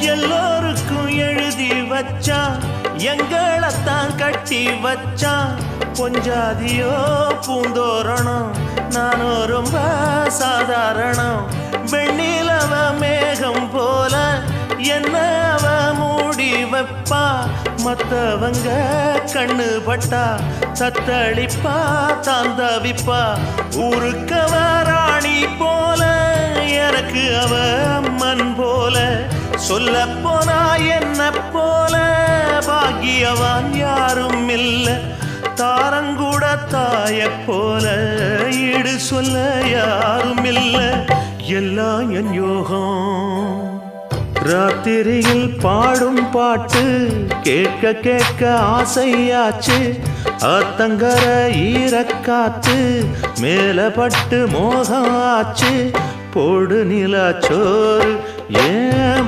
எல்லோருக்கும் எழுதி வச்சான் எங்களைத்தான் கட்டி வச்சான் பொஞ்சாதியோ பூந்தோரணம் நானோ ரொம்ப சாதாரணம் வெண்ணிலவ மேகம் போல என்ன அவ மூடி வைப்பா மத்தவங்க கண்ணு பட்டா தத்தளிப்பா தாந்தவிப்பா ஊருக்கவ ராணி போல எனக்கு அவ அம்மன் போல சொல்ல போனா என்ன போல பாக்கியவான் யாரும் இல்ல தாரங்கூட தாய போல ஈடு சொல்ல யாரும் இல்ல எல்லாம் என் யோகம் ராத்திரியில் பாடும் பாட்டு கேட்க கேட்க ஆசையாச்சு ஆத்தங்கர ஈரக்காத்து மேலப்பட்டு மோகம் ஆச்சு போடு நிலா சோறு ஏன்